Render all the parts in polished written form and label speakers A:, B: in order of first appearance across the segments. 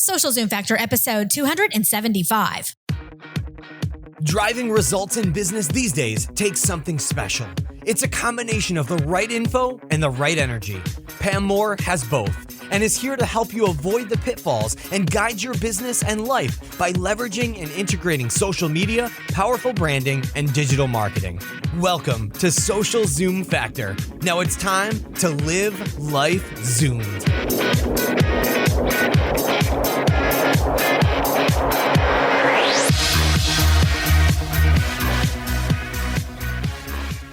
A: Social Zoom Factor episode 275.
B: Driving results in business these days takes something special. It's a combination of the right info and the right energy. Pam Moore has both and is here to help you avoid the pitfalls and guide your business and life by leveraging and integrating social media, powerful branding, and digital marketing. Welcome to Social Zoom Factor. Now it's time to live life zoomed.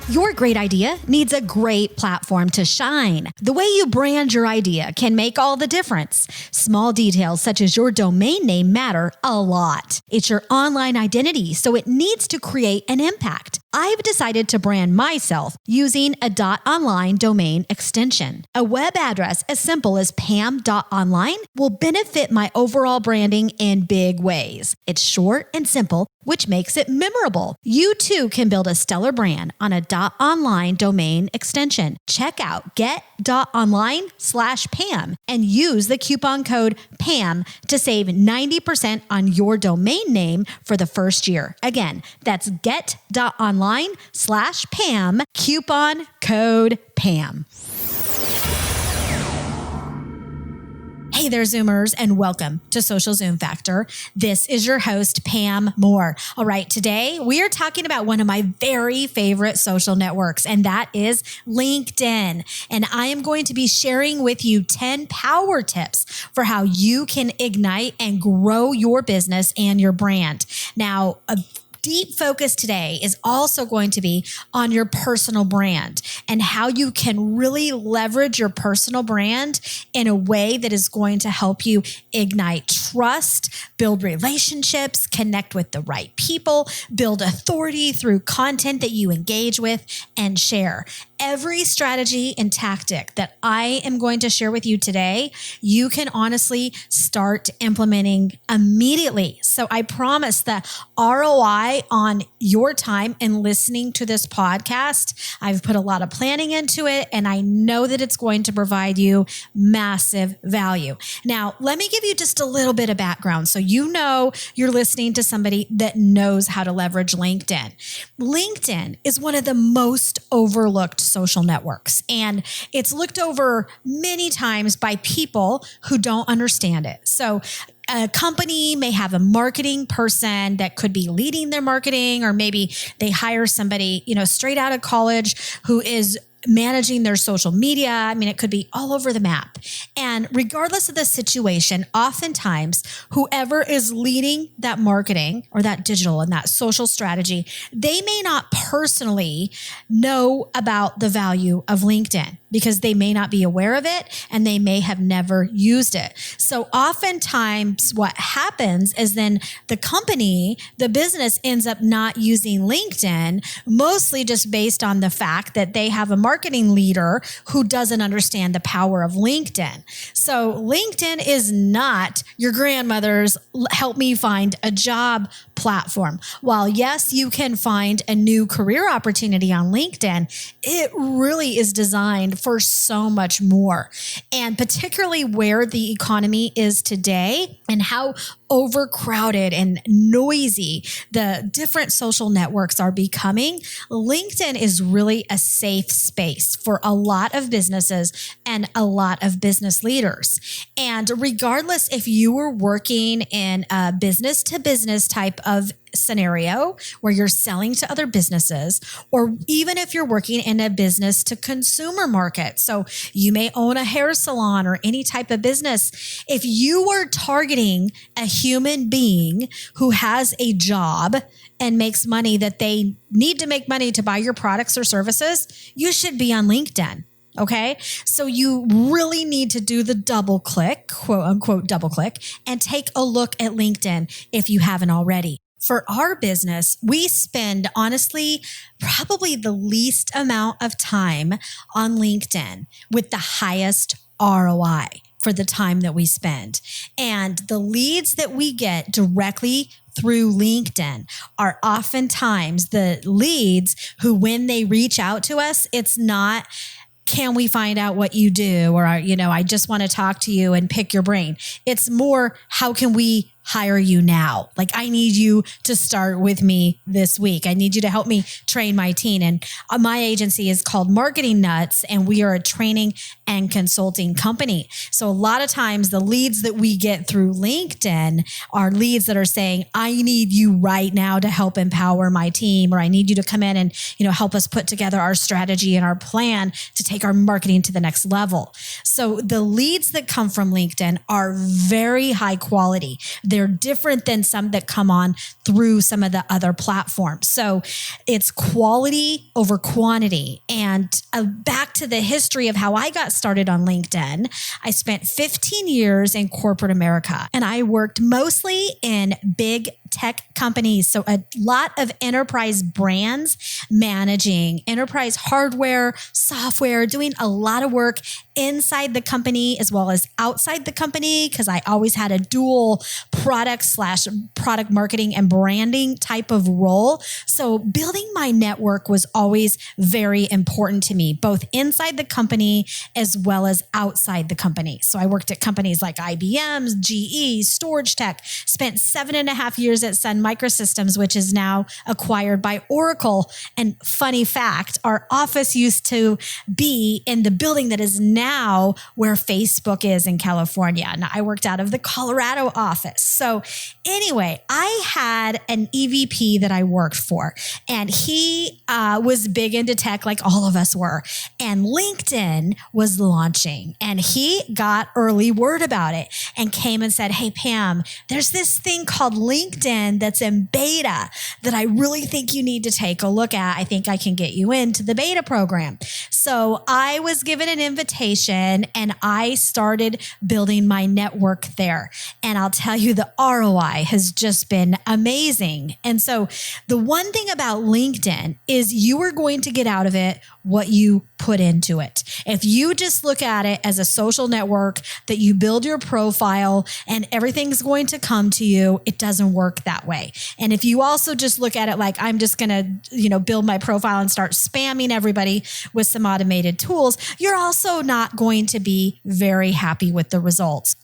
A: Your great idea needs a great platform to shine. The way you brand your idea can make all the difference. Small details such as your domain name matter a lot. It's your online identity, so it needs to create an impact. I've decided to brand myself using a .online domain extension. A web address as simple as pam.online will benefit my overall branding in big ways. It's short and simple, which makes it memorable. You too can build a stellar brand on a .online domain extension. Check out get.online/Pam and use the coupon code PAM to save 90% on your domain name for the first year. Again, that's get.online/Pam, coupon code PAM. Hey there, Zoomers, and welcome to Social Zoom Factor. This is your host, Pam Moore. All right, today we are talking about one of my very favorite social networks, and that is LinkedIn. And I am going to be sharing with you 10 power tips for how you can ignite and grow your business and your brand. Now, a deep focus today is also going to be on your personal brand and how you can really leverage your personal brand in a way that is going to help you ignite trust, build relationships, connect with the right people, build authority through content that you engage with and share. Every strategy and tactic that I am going to share with you today, you can honestly start implementing immediately. So I promise that ROI on your time in listening to this podcast, I've put a lot of planning into it, and I know that it's going to provide you massive value. Now, let me give you just a little bit of background so you know you're listening to somebody that knows how to leverage LinkedIn. LinkedIn is one of the most overlooked social networks, and it's looked over many times by people who don't understand it. So a company may have a marketing person that could be leading their marketing, or maybe they hire somebody, straight out of college who is managing their social media. I mean, it could be all over the map. And regardless of the situation, oftentimes whoever is leading that marketing or that digital and that social strategy, they may not personally know about the value of LinkedIn because they may not be aware of it and they may have never used it. So oftentimes what happens is then the company, the business ends up not using LinkedIn, mostly just based on the fact that they have a marketing leader who doesn't understand the power of LinkedIn. So LinkedIn is not your grandmother's help me find a job platform. While yes, you can find a new career opportunity on LinkedIn, it really is designed for so much more. And particularly where the economy is today and how overcrowded and noisy the different social networks are becoming, LinkedIn is really a safe space for a lot of businesses and a lot of business leaders. And regardless if you are working in a business to business type of scenario where you're selling to other businesses, or even if you're working in a business to consumer market. So you may own a hair salon or any type of business. If you are targeting a human being who has a job and makes money that they need to make money to buy your products or services, you should be on LinkedIn. Okay. So you really need to do the double click, quote unquote, double click, and take a look at LinkedIn if you haven't already. For our business, we spend honestly probably the least amount of time on LinkedIn with the highest ROI for the time that we spend. And the leads that we get directly through LinkedIn are oftentimes the leads who, when they reach out to us, it's not can we find out what you do? Or, I just want to talk to you and pick your brain. It's more, how can we hire you now? Like, I need you to start with me this week. I need you to help me train my team. And my agency is called Marketing Nuts, and we are a training and consulting company. So a lot of times the leads that we get through LinkedIn are leads that are saying, I need you right now to help empower my team, or I need you to come in and, help us put together our strategy and our plan to take our marketing to the next level. So the leads that come from LinkedIn are very high quality. They're different than some that come on through some of the other platforms. So it's quality over quantity. And back to the history of how I got started on LinkedIn, I spent 15 years in corporate America, and I worked mostly in big tech companies. So a lot of enterprise brands, managing enterprise hardware, software, doing a lot of work inside the company as well as outside the company, because I always had a dual product marketing and branding type of role. So building my network was always very important to me, both inside the company as well as outside the company. So I worked at companies like IBM, GE, Storage Tech, spent 7.5 years at Sun Microsystems, which is now acquired by Oracle. And funny fact, our office used to be in the building that is now where Facebook is in California. And I worked out of the Colorado office. So anyway, I had an EVP that I worked for, and he was big into tech like all of us were. And LinkedIn was launching, and he got early word about it and came and said, hey, Pam, there's this thing called LinkedIn that's in beta that I really think you need to take a look at. I think I can get you into the beta program. So I was given an invitation, and I started building my network there. And I'll tell you, the ROI has just been amazing. And so the one thing about LinkedIn is you are going to get out of it what you put into it. If you just look at it as a social network that you build your profile and everything's going to come to you, it doesn't work that way. And if you also just look at it like, I'm just going to, build my profile and start spamming everybody with some automated tools, you're also not going to be very happy with the results.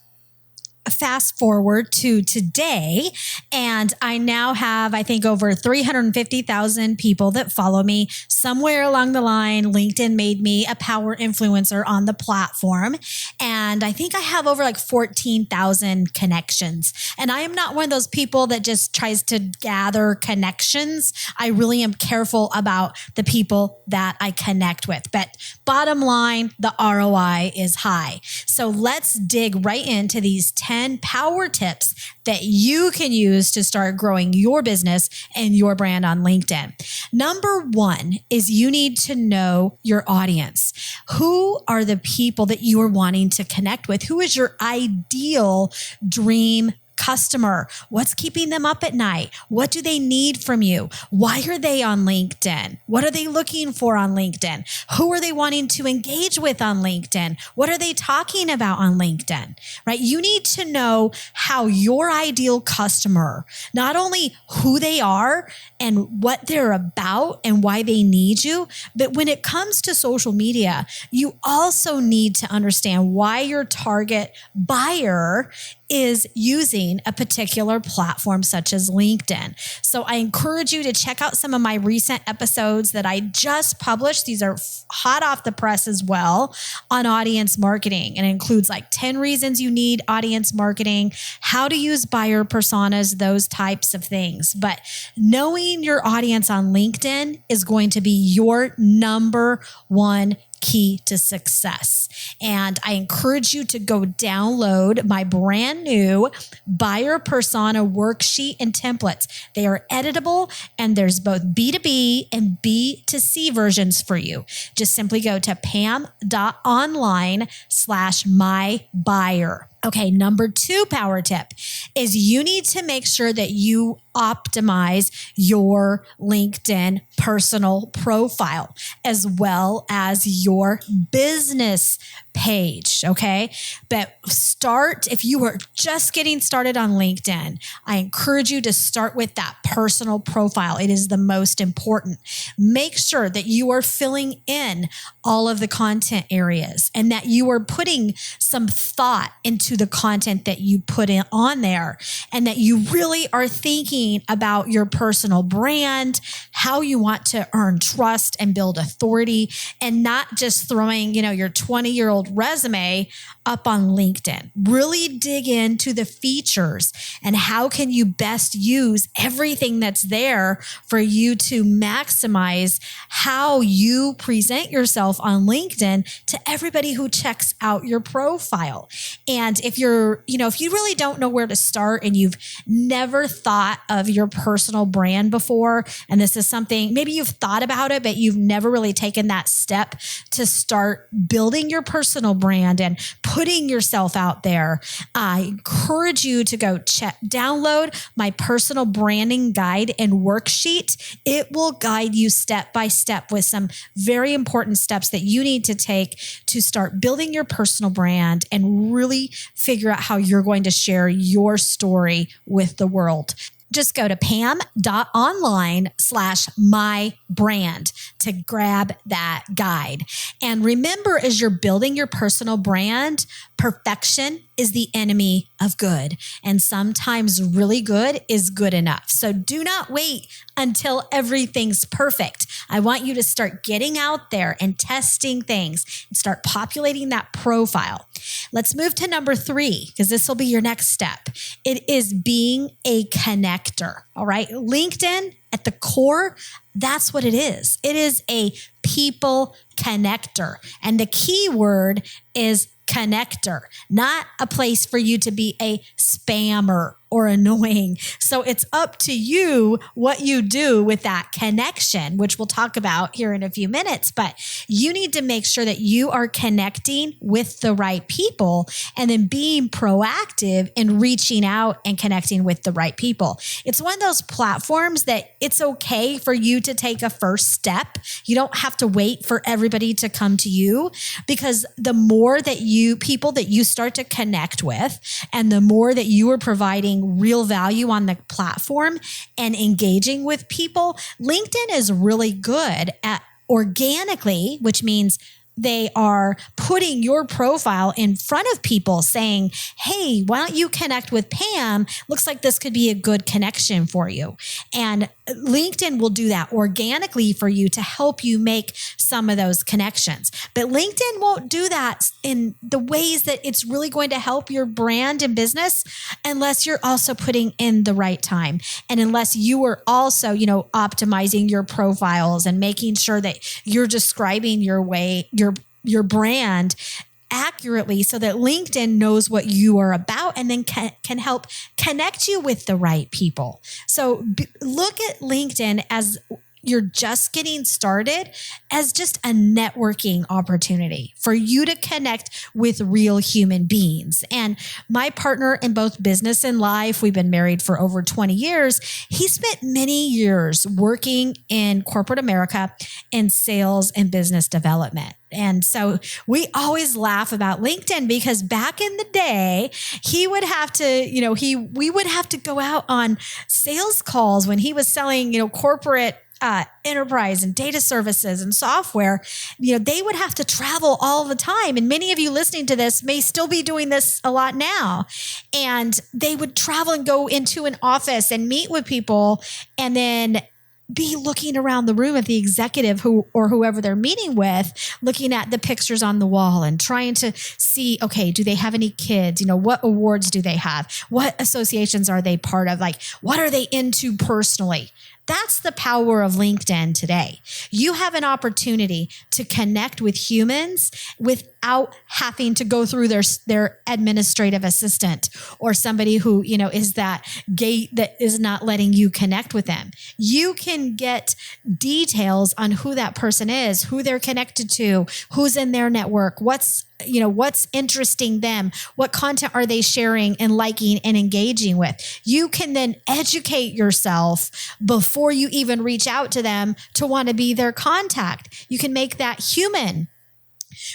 A: Fast forward to today, and I now have, I think, over 350,000 people that follow me. Somewhere along the line, LinkedIn made me a power influencer on the platform. And I think I have over like 14,000 connections. And I am not one of those people that just tries to gather connections. I really am careful about the people that I connect with. But bottom line, the ROI is high. So let's dig right into these 10 power tips that you can use to start growing your business and your brand on LinkedIn. Number one is you need to know your audience. Who are the people that you are wanting to connect with? Who is your ideal dream customer? What's keeping them up at night? What do they need from you? Why are they on LinkedIn? What are they looking for on LinkedIn? Who are they wanting to engage with on LinkedIn? What are they talking about on LinkedIn? Right? You need to know how your ideal customer, not only who they are and what they're about and why they need you, but when it comes to social media, you also need to understand why your target buyer is using a particular platform such as LinkedIn. So I encourage you to check out some of my recent episodes that I just published. These are hot off the press as well on audience marketing. And it includes like 10 reasons you need audience marketing, how to use buyer personas, those types of things. But knowing your audience on LinkedIn is going to be your number one key to success. And I encourage you to go download my brand new buyer persona worksheet and templates. They are editable, and there's both B2B and B2C versions for you. Just simply go to pam.online/mybuyer. Okay, number 2 power tip is you need to make sure that you optimize your LinkedIn personal profile as well as your business page. Okay. But if you are just getting started on LinkedIn, I encourage you to start with that personal profile. It is the most important. Make sure that you are filling in all of the content areas and that you are putting some thought into the content that you put in on there, and that you really are thinking about your personal brand, how you want to earn trust and build authority, and not just throwing, your 20-year-old resume up on LinkedIn. Really dig into the features and how can you best use everything that's there for you to maximize how you present yourself on LinkedIn to everybody who checks out your profile. And if if you really don't know where to start and you've never thought of your personal brand before, and this is something, maybe you've thought about it, but you've never really taken that step to start building your personal brand and putting yourself out there, I encourage you to go download my personal branding guide and worksheet. It will guide you step by step with some very important steps that you need to take to start building your personal brand and really figure out how you're going to share your story with the world. Just go to pam.online/mybrand to grab that guide. And remember, as you're building your personal brand, perfection is the enemy of good. And sometimes really good is good enough. So do not wait until everything's perfect. I want you to start getting out there and testing things and start populating that profile. Let's move to number 3, because this will be your next step. It is being a connector. All right. LinkedIn at the core, that's what it is. It is a people connector. And the key word is connector, not a place for you to be a spammer or annoying. So it's up to you what you do with that connection, which we'll talk about here in a few minutes. But you need to make sure that you are connecting with the right people and then being proactive in reaching out and connecting with the right people. It's one of those platforms that it's okay for you to take a first step. You don't have to wait for everybody to come to you, because the more that people that you start to connect with and the more that you are providing real value on the platform and engaging with people, LinkedIn is really good at organically, which means they are putting your profile in front of people saying, hey, why don't you connect with Pam? Looks like this could be a good connection for you. And LinkedIn will do that organically for you to help you make some of those connections. But LinkedIn won't do that in the ways that it's really going to help your brand and business unless you're also putting in the right time. And unless you are also, optimizing your profiles and making sure that you're describing your brand accurately so that LinkedIn knows what you are about and then can help connect you with the right people. So look at LinkedIn as you're just getting started as just a networking opportunity for you to connect with real human beings. And my partner in both business and life, we've been married for over 20 years. He spent many years working in corporate America in sales and business development. And so we always laugh about LinkedIn because back in the day, he would have to, we would have to go out on sales calls when he was selling, corporate enterprise and data services and software. They would have to travel all the time. And many of you listening to this may still be doing this a lot now. And they would travel and go into an office and meet with people and then be looking around the room at the executive whoever they're meeting with, looking at the pictures on the wall and trying to see, okay, do they have any kids? What awards do they have? What associations are they part of? Like, what are they into personally? That's the power of LinkedIn today. You have an opportunity to connect with humans with without having to go through their administrative assistant or somebody who, is that gate that is not letting you connect with them. You can get details on who that person is, who they're connected to, who's in their network, what's interesting them, what content are they sharing and liking and engaging with. You can then educate yourself before you even reach out to them to want to be their contact. You can make that human.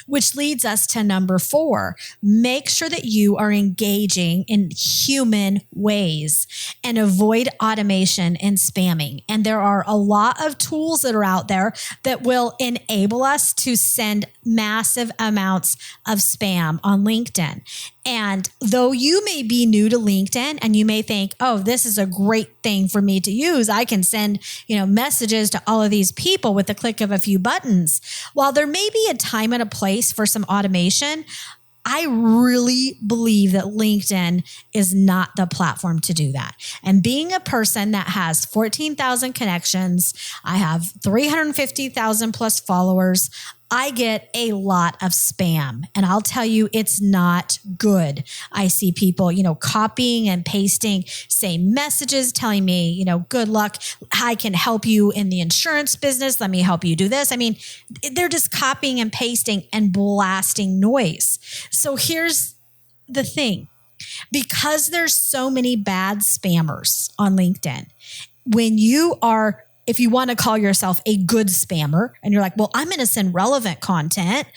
A: Which leads us to number 4. Make sure that you are engaging in human ways and avoid automation and spamming. And there are a lot of tools that are out there that will enable us to send massive amounts of spam on LinkedIn. And though you may be new to LinkedIn and you may think, oh, this is a great thing for me to use. I can send, messages to all of these people with the click of a few buttons. While there may be a time and a place for some automation, I really believe that LinkedIn is not the platform to do that. And being a person that has 14,000 connections, I have 350,000 plus followers, I get a lot of spam, and I'll tell you, it's not good. I see people, copying and pasting same messages, telling me, good luck. I can help you in the insurance business. Let me help you do this. I mean, they're just copying and pasting and blasting noise. So here's the thing. Because there's so many bad spammers on LinkedIn, if you want to call yourself a good spammer and you're like, well, I'm going to send relevant content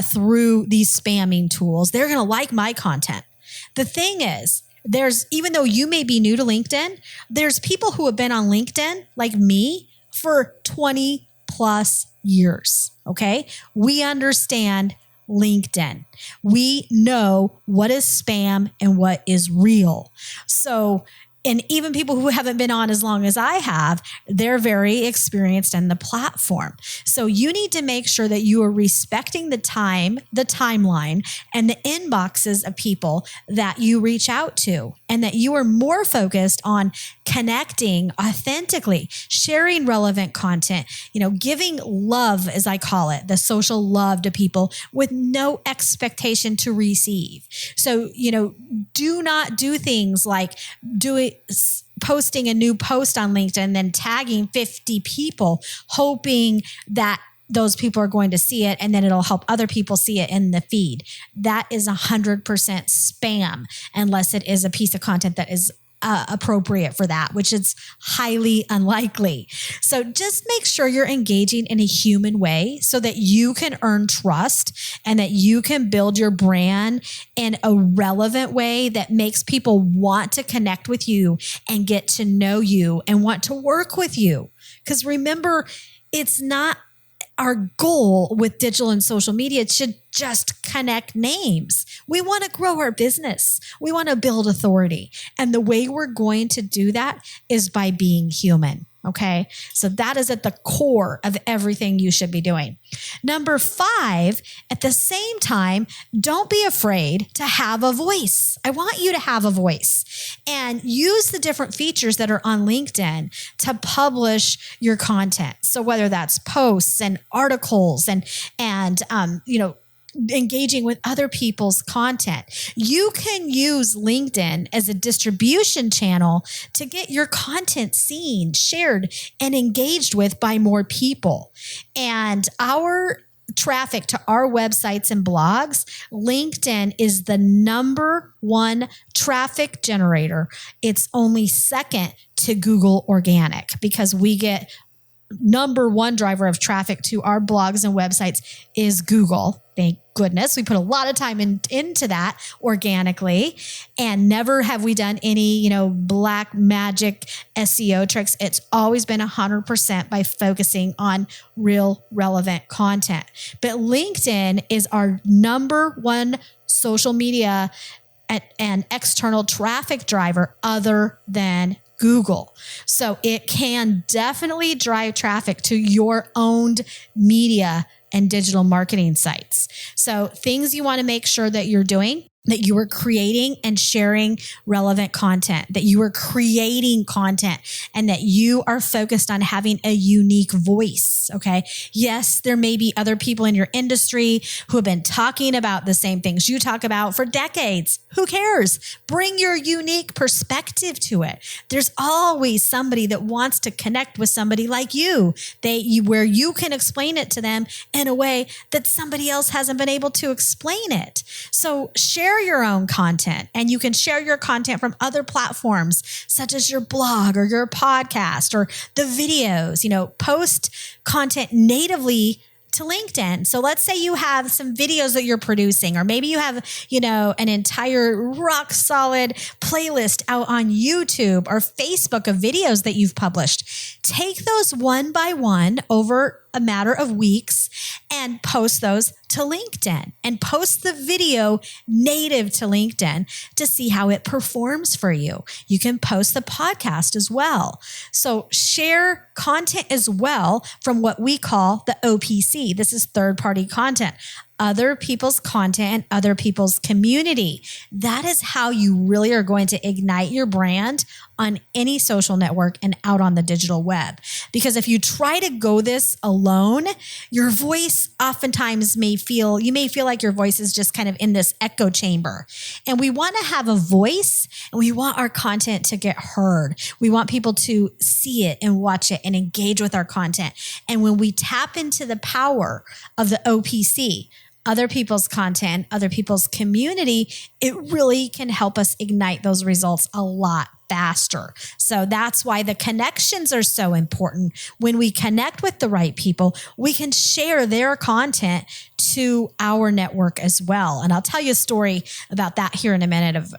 A: through these spamming tools, they're going to like my content. The thing is, even though you may be new to LinkedIn, there's people who have been on LinkedIn like me for 20 plus years. Okay. We understand LinkedIn. We know what is spam and what is real. And even people who haven't been on as long as I have, they're very experienced in the platform. So you need to make sure that you are respecting the timeline, and the inboxes of people that you reach out to, and that you are more focused on connecting authentically, sharing relevant content, giving love, as I call it, the social love to people with no expectation to receive. So, do not do things like posting a new post on LinkedIn, then tagging 50 people, hoping that those people are going to see it and then it'll help other people see it in the feed. That is 100% spam, unless it is a piece of content that is appropriate for that, which is highly unlikely. So just make sure you're engaging in a human way so that you can earn trust and that you can build your brand in a relevant way that makes people want to connect with you and get to know you and want to work with you. Because remember, it's not our goal with digital and social media. It should just connect names. We want to grow our business. We want to build authority. And the way we're going to do that is by being human. Okay. So that is at the core of everything you should be doing. Number 5, at the same time, don't be afraid to have a voice. I want you to have a voice and use the different features that are on LinkedIn to publish your content. So whether that's posts and articles and engaging with other people's content. You can use LinkedIn as a distribution channel to get your content seen, shared, and engaged with by more people. And our traffic to our websites and blogs, LinkedIn is the number 1 traffic generator. It's only second to Google Organic, because we get number 1 driver of traffic to our blogs and websites is Google. Thank goodness. We put a lot of time into that organically, and never have we done any, black magic SEO tricks. It's always been 100% by focusing on real relevant content. But LinkedIn is our number 1 social media and external traffic driver other than Google. So it can definitely drive traffic to your owned media and digital marketing sites. So things you want to make sure that you're doing that you are creating and sharing relevant content, that you are creating content, and that you are focused on having a unique voice. Okay. Yes, there may be other people in your industry who have been talking about the same things you talk about for decades. Who cares? Bring your unique perspective to it. There's always somebody that wants to connect with somebody like you, where you can explain it to them in a way that somebody else hasn't been able to explain it. So share your own content, and you can share your content from other platforms such as your blog or your podcast or the videos. Post content natively to LinkedIn. So let's say you have some videos that you're producing, or maybe you have, an entire rock solid playlist out on YouTube or Facebook of videos that you've published. Take those one by one over a matter of weeks and post those to LinkedIn, and post the video native to LinkedIn to see how it performs for you. You can post the podcast as well. So share content as well from what we call the OPC. This is third-party content. Other people's content and other people's community. That is how you really are going to ignite your brand on any social network and out on the digital web. Because if you try to go this alone, your voice oftentimes you may feel like your voice is just kind of in this echo chamber. And we want to have a voice, and we want our content to get heard. We want people to see it and watch it and engage with our content. And when we tap into the power of the OPC, other people's content, other people's community, it really can help us ignite those results a lot faster. So that's why the connections are so important. When we connect with the right people, we can share their content to our network as well. And I'll tell you a story about that here in a minute of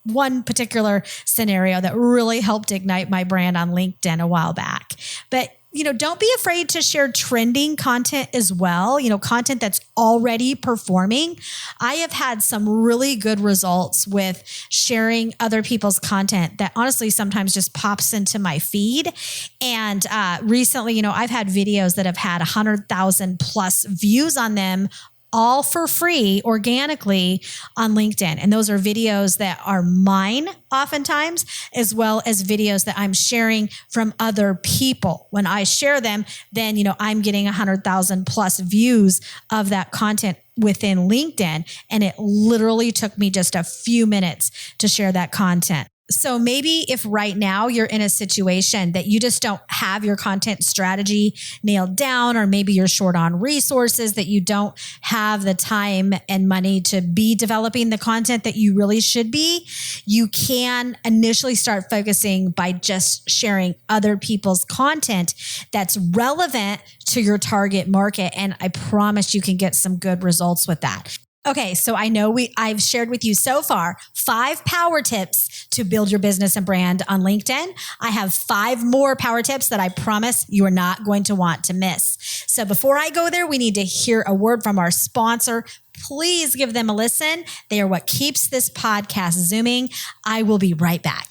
A: one particular scenario that really helped ignite my brand on LinkedIn a while back. But don't be afraid to share trending content as well, content that's already performing. I have had some really good results with sharing other people's content that honestly sometimes just pops into my feed. And recently, I've had videos that have had 100,000 plus views on them, all for free organically on LinkedIn. And those are videos that are mine oftentimes, as well as videos that I'm sharing from other people. When I share them, then, I'm getting 100,000 plus views of that content within LinkedIn. And it literally took me just a few minutes to share that content. So maybe if right now you're in a situation that you just don't have your content strategy nailed down, or maybe you're short on resources, that you don't have the time and money to be developing the content that you really should be, you can initially start focusing by just sharing other people's content that's relevant to your target market. And I promise you can get some good results with that. Okay, so I know I've shared with you so far 5 power tips to build your business and brand on LinkedIn. I have 5 more power tips that I promise you are not going to want to miss. So before I go there, we need to hear a word from our sponsor. Please give them a listen. They are what keeps this podcast zooming. I will be right back.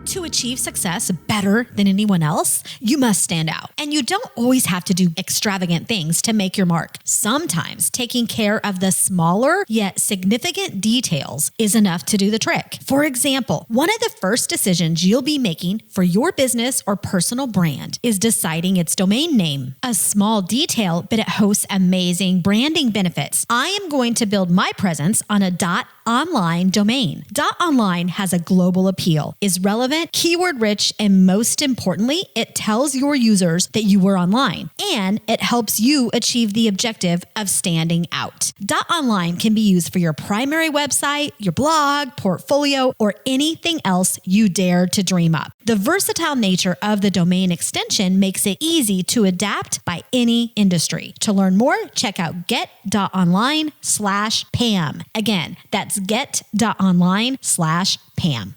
A: To achieve success better than anyone else, you must stand out. And you don't always have to do extravagant things to make your mark. Sometimes taking care of the smaller yet significant details is enough to do the trick. For example, one of the first decisions you'll be making for your business or personal brand is deciding its domain name. A small detail, but it hosts amazing branding benefits. I am going to build my presence on a .online domain. .online has a global appeal, is relevant, keyword rich, and most importantly, it tells your users that you were online, and it helps you achieve the objective of standing out. .online can be used for your primary website, your blog, portfolio, or anything else you dare to dream up. The versatile nature of the domain extension makes it easy to adapt by any industry. To learn more, check out get.online/Pam. Again, that's get.online/Pam.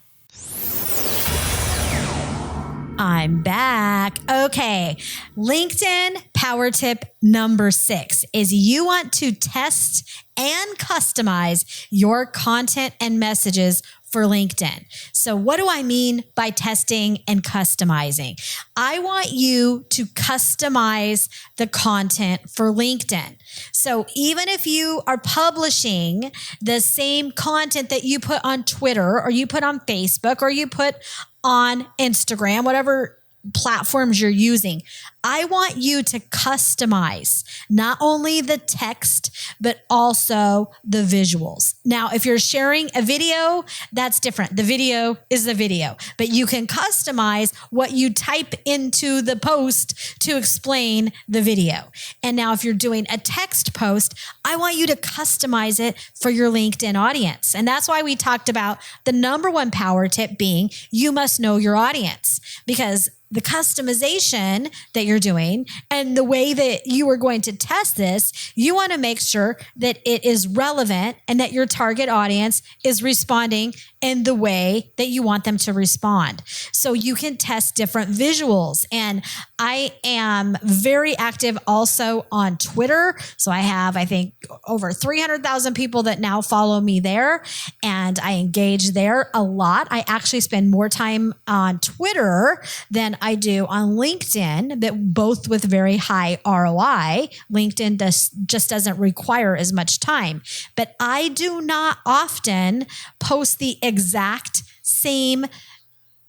A: I'm back. Okay. LinkedIn Power tip number 6 is you want to test and customize your content and messages for LinkedIn. So what do I mean by testing and customizing? I want you to customize the content for LinkedIn. So even if you are publishing the same content that you put on Twitter or you put on Facebook or you put on Instagram, whatever platforms you're using, I want you to customize not only the text, but also the visuals. Now, if you're sharing a video, that's different. The video is the video, but you can customize what you type into the post to explain the video. And now if you're doing a text post, I want you to customize it for your LinkedIn audience. And that's why we talked about the number one power tip being you must know your audience, because the customization that you're doing and the way that you are going to test this, you want to make sure that it is relevant and that your target audience is responding in the way that you want them to respond. So you can test different visuals. And I am very active also on Twitter. So I have, I think, over 300,000 people that now follow me there, and I engage there a lot. I actually spend more time on Twitter than I do on LinkedIn, but both with very high ROI. LinkedIn just doesn't require as much time. But I do not often post the exact same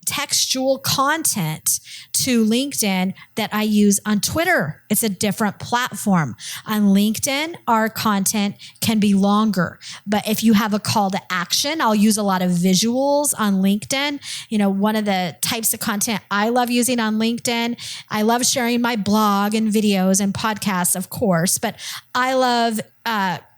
A: textual content to LinkedIn that I use on Twitter. It's a different platform. On LinkedIn, our content can be longer, but if you have a call to action, I'll use a lot of visuals on LinkedIn. You know, one of the types of content I love using on LinkedIn, I love sharing my blog and videos and podcasts, of course, but I love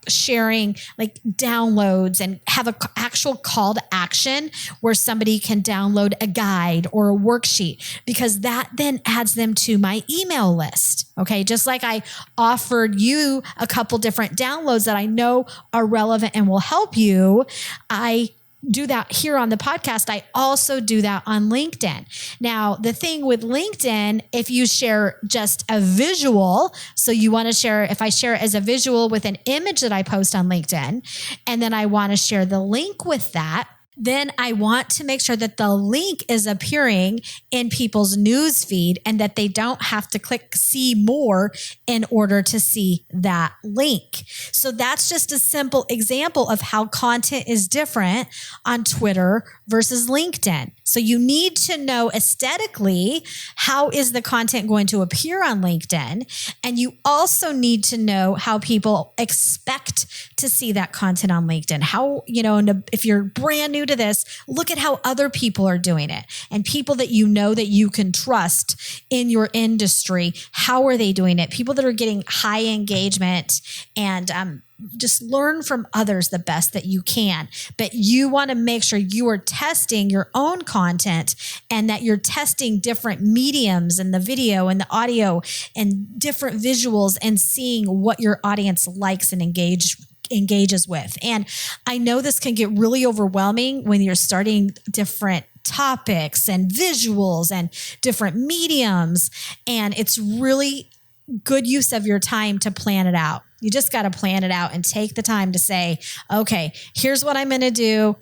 A: sharing like downloads and have an actual call to action where somebody can download a guide or a worksheet, because that then adds them to my email list. Okay. Just like I offered you a couple different downloads that I know are relevant and will help you, I do that here on the podcast. I also do that on LinkedIn. Now, the thing with LinkedIn, if you share just a visual, so you want to share, if I share it as a visual with an image that I post on LinkedIn, and then I want to share the link with that, then I want to make sure that the link is appearing in people's news feed and that they don't have to click see more in order to see that link. So that's just a simple example of how content is different on Twitter versus LinkedIn. So you need to know aesthetically, how is the content going to appear on LinkedIn? And you also need to know how people expect to see that content on LinkedIn. How, you know, if you're brand new to this, look at how other people are doing it, and people that you know that you can trust in your industry. How are they doing it? People that are getting high engagement, and just learn from others the best that you can. But you want to make sure you are testing your own content and that you're testing different mediums and the video and the audio and different visuals and seeing what your audience likes and engages with. And I know this can get really overwhelming when you're starting different topics and visuals and different mediums. And it's really good use of your time to plan it out. You just got to plan it out and take the time to say, okay, here's what I'm going to do.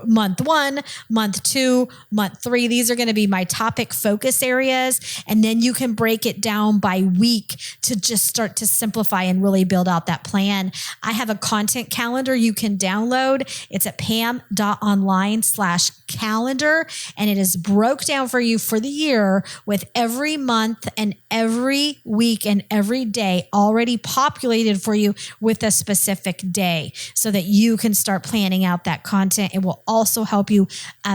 A: Month 1, month 2, month 3. These are going to be my topic focus areas. And then you can break it down by week to just start to simplify and really build out that plan. I have a content calendar you can download. It's at pam.online/calendar. And it is broke down for you for the year with every month and every week and every day already populated for you with a specific day so that you can start planning out that content. It will also help you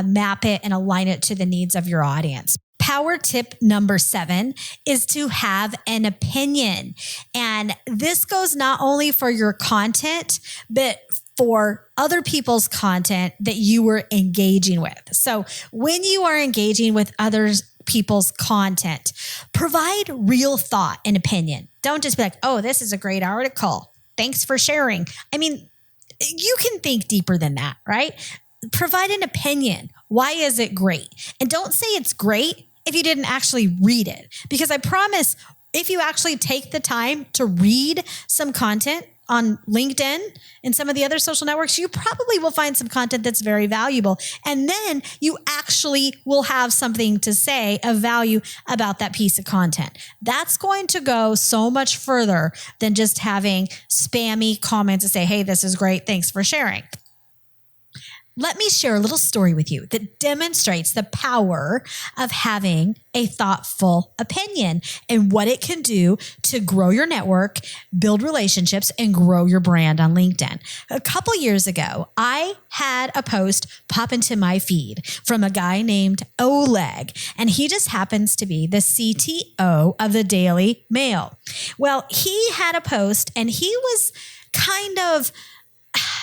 A: map it and align it to the needs of your audience. Power tip number 7 is to have an opinion. And this goes not only for your content, but for other people's content that you were engaging with. So when you are engaging with others people's content, provide real thought and opinion. Don't just be like, oh, this is a great article. Thanks for sharing. I mean, you can think deeper than that, right? Provide an opinion. Why is it great? And don't say it's great if you didn't actually read it, because I promise if you actually take the time to read some content on LinkedIn and some of the other social networks, you probably will find some content that's very valuable. And then you actually will have something to say of value about that piece of content. That's going to go so much further than just having spammy comments to say, hey, this is great. Thanks for sharing. Let me share a little story with you that demonstrates the power of having a thoughtful opinion and what it can do to grow your network, build relationships, and grow your brand on LinkedIn. A couple years ago, I had a post pop into my feed from a guy named Oleg, and he just happens to be the CTO of the Daily Mail. Well, he had a post and he was kind of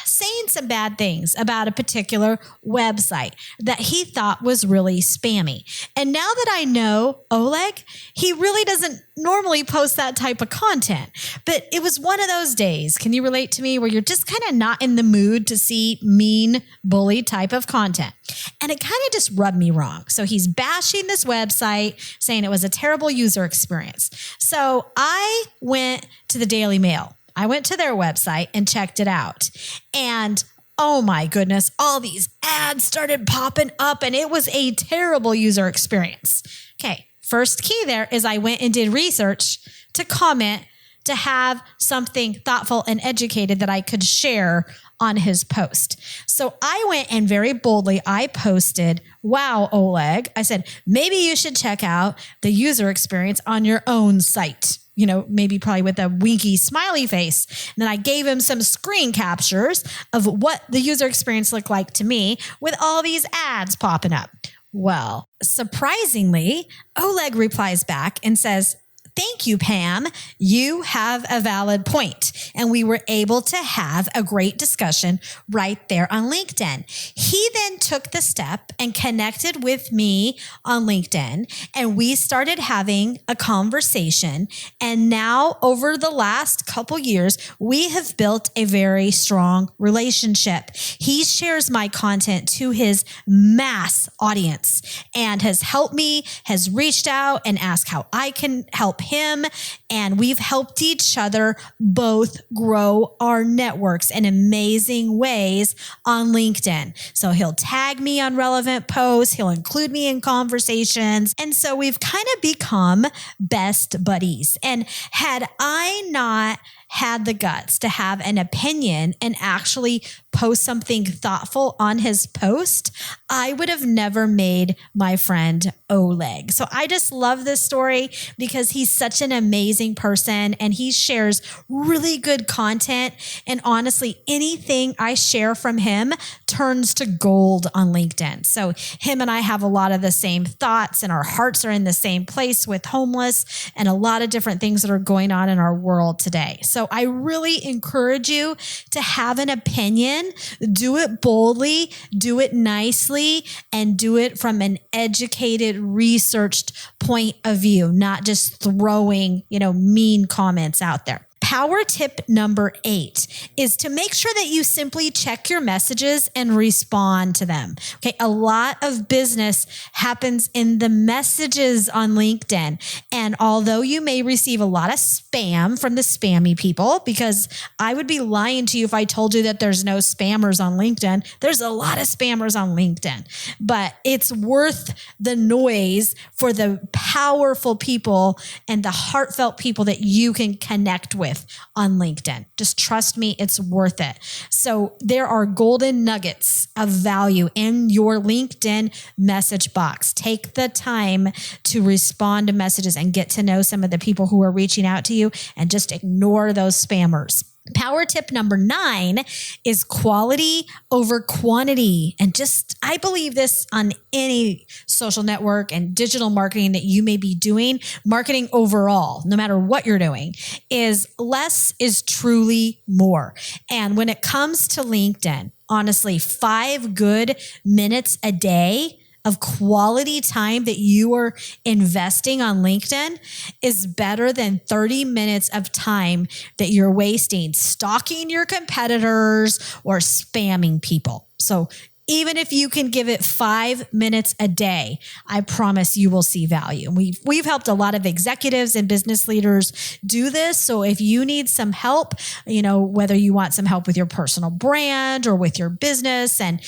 A: saying some bad things about a particular website that he thought was really spammy. And now that I know Oleg, he really doesn't normally post that type of content. But it was one of those days, can you relate to me, where you're just kind of not in the mood to see mean, bully type of content. And it kind of just rubbed me wrong. So he's bashing this website, saying it was a terrible user experience. So I went to the Daily Mail. I went to their website and checked it out. And oh my goodness, all these ads started popping up and it was a terrible user experience. Okay, first key there is I went and did research to comment, to have something thoughtful and educated that I could share on his post. So I went and very boldly, I posted, wow, Oleg, I said, maybe you should check out the user experience on your own site. You know, maybe probably with a winky smiley face. And then I gave him some screen captures of what the user experience looked like to me with all these ads popping up. Well, surprisingly, Oleg replies back and says, thank you, Pam. You have a valid point. And we were able to have a great discussion right there on LinkedIn. He then took the step and connected with me on LinkedIn, and we started having a conversation. And now over the last couple years, we have built a very strong relationship. He shares my content to his mass audience and has helped me, has reached out and asked how I can help him. And we've helped each other both grow our networks in amazing ways on LinkedIn. So he'll tag me on relevant posts. He'll include me in conversations. And so we've kind of become best buddies. And had I not had the guts to have an opinion and actually post something thoughtful on his post, I would have never made my friend Oleg. So I just love this story because he's such an amazing person and he shares really good content. And honestly, anything I share from him turns to gold on LinkedIn. So him and I have a lot of the same thoughts and our hearts are in the same place with homeless and a lot of different things that are going on in our world today. So I really encourage you to have an opinion, do it boldly, do it nicely, and do it from an educated, researched point of view, not just throwing, mean comments out there. Power tip number 8 is to make sure that you simply check your messages and respond to them. Okay. A lot of business happens in the messages on LinkedIn. And although you may receive a lot of spam from the spammy people, because I would be lying to you if I told you that there's no spammers on LinkedIn. There's a lot of spammers on LinkedIn, but it's worth the noise for the powerful people and the heartfelt people that you can connect with on LinkedIn. Just trust me, it's worth it. So there are golden nuggets of value in your LinkedIn message box. Take the time to respond to messages and get to know some of the people who are reaching out to you and just ignore those spammers. Power tip number 9 is quality over quantity. And I believe this on any social network and digital marketing that you may be doing, marketing overall, no matter what you're doing, is less is truly more. And when it comes to LinkedIn, honestly, 5 good minutes a day of quality time that you are investing on LinkedIn is better than 30 minutes of time that you're wasting stalking your competitors or spamming people. So even if you can give it 5 minutes a day, I promise you will see value. We've helped a lot of executives and business leaders do this. So if you need some help, whether you want some help with your personal brand or with your business, and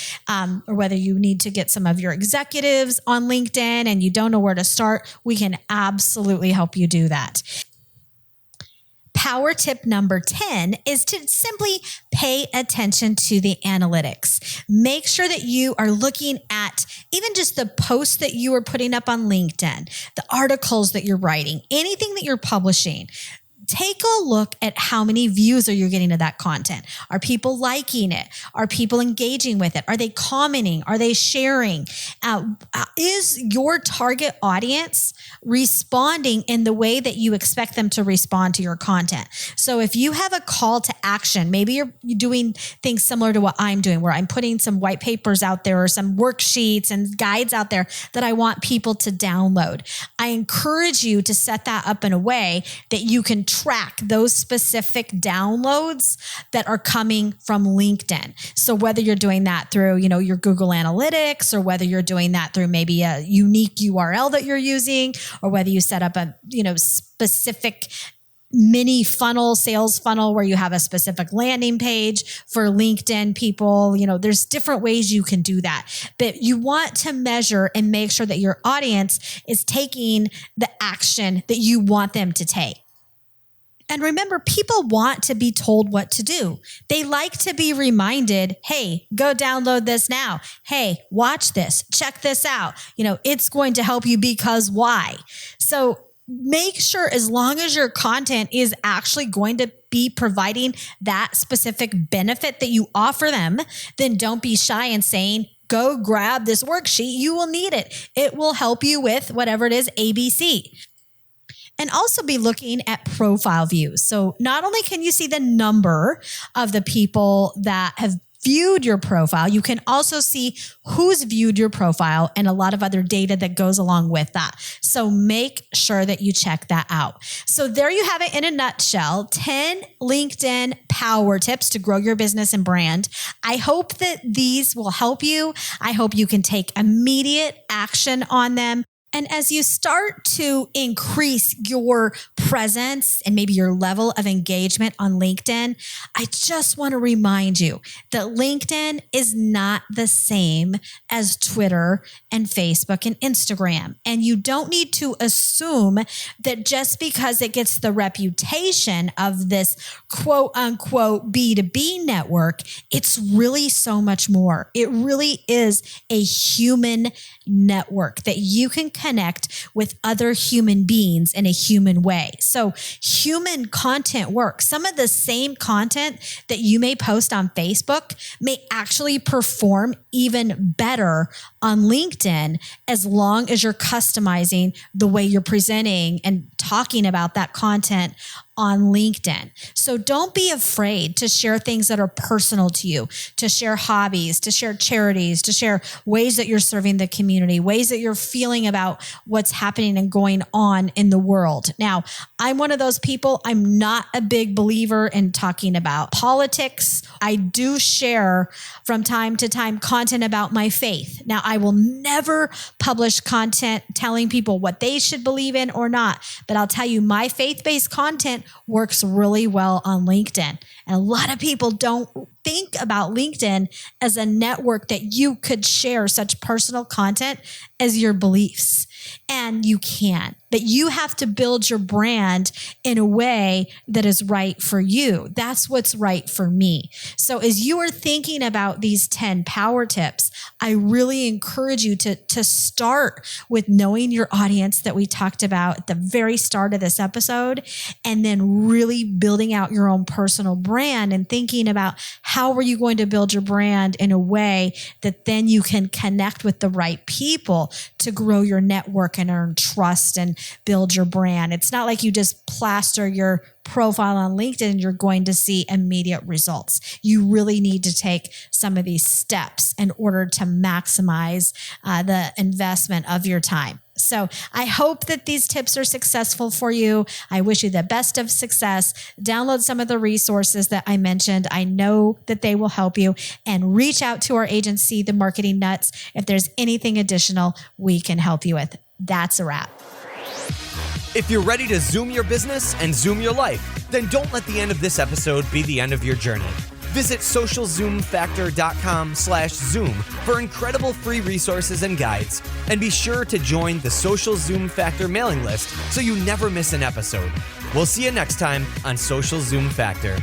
A: or whether you need to get some of your executives on LinkedIn and you don't know where to start, we can absolutely help you do that. Power tip number 10 is to simply pay attention to the analytics. Make sure that you are looking at even just the posts that you are putting up on LinkedIn, the articles that you're writing, anything that you're publishing. Take a look at how many views are you getting to that content. Are people liking it? Are people engaging with it? Are they commenting? Are they sharing? Is your target audience responding in the way that you expect them to respond to your content? So if you have a call to action, maybe you're doing things similar to what I'm doing, where I'm putting some white papers out there or some worksheets and guides out there that I want people to download. I encourage you to set that up in a way that you can track those specific downloads that are coming from LinkedIn. So whether you're doing that through, your Google Analytics, or whether you're doing that through maybe a unique URL that you're using, or whether you set up a, specific mini funnel, sales funnel, where you have a specific landing page for LinkedIn people. There's different ways you can do that, but you want to measure and make sure that your audience is taking the action that you want them to take. And remember, people want to be told what to do. They like to be reminded, hey, go download this now. Hey, watch this, check this out. It's going to help you because why? So make sure, as long as your content is actually going to be providing that specific benefit that you offer them, then don't be shy in saying, go grab this worksheet. You will need it. It will help you with whatever it is, ABC. And also be looking at profile views. So not only can you see the number of the people that have viewed your profile, you can also see who's viewed your profile and a lot of other data that goes along with that. So make sure that you check that out. So there you have it in a nutshell, 10 LinkedIn power tips to grow your business and brand. I hope that these will help you. I hope you can take immediate action on them. And as you start to increase your presence and maybe your level of engagement on LinkedIn, I just want to remind you that LinkedIn is not the same as Twitter and Facebook and Instagram. And you don't need to assume that just because it gets the reputation of this quote unquote B2B network, it's really so much more. It really is a human network that you can connect with other human beings in a human way. So human content works. Some of the same content that you may post on Facebook may actually perform even better on LinkedIn, as long as you're customizing the way you're presenting and talking about that content on LinkedIn. So don't be afraid to share things that are personal to you, to share hobbies, to share charities, to share ways that you're serving the community, ways that you're feeling about what's happening and going on in the world. Now, I'm one of those people. I'm not a big believer in talking about politics. I do share from time to time content about my faith. Now, I will never publish content telling people what they should believe in or not, but I'll tell you, my faith-based content works really well on LinkedIn. And a lot of people don't think about LinkedIn as a network that you could share such personal content as your beliefs. And you can, but you have to build your brand in a way that is right for you. That's what's right for me. So as you are thinking about these 10 power tips, I really encourage you to start with knowing your audience that we talked about at the very start of this episode, and then really building out your own personal brand and thinking about how are you going to build your brand in a way that then you can connect with the right people to grow your network and earn trust and build your brand. It's not like you just plaster your profile on LinkedIn and you're going to see immediate results. You really need to take some of these steps in order to maximize the investment of your time. So I hope that these tips are successful for you. I wish you the best of success. Download some of the resources that I mentioned. I know that they will help you, and reach out to our agency, The Marketing Nuts, if there's anything additional we can help you with. That's a wrap.
B: If you're ready to Zoom your business and Zoom your life, then don't let the end of this episode be the end of your journey. Visit socialzoomfactor.com/Zoom for incredible free resources and guides. And be sure to join the Social Zoom Factor mailing list so you never miss an episode. We'll see you next time on Social Zoom Factor.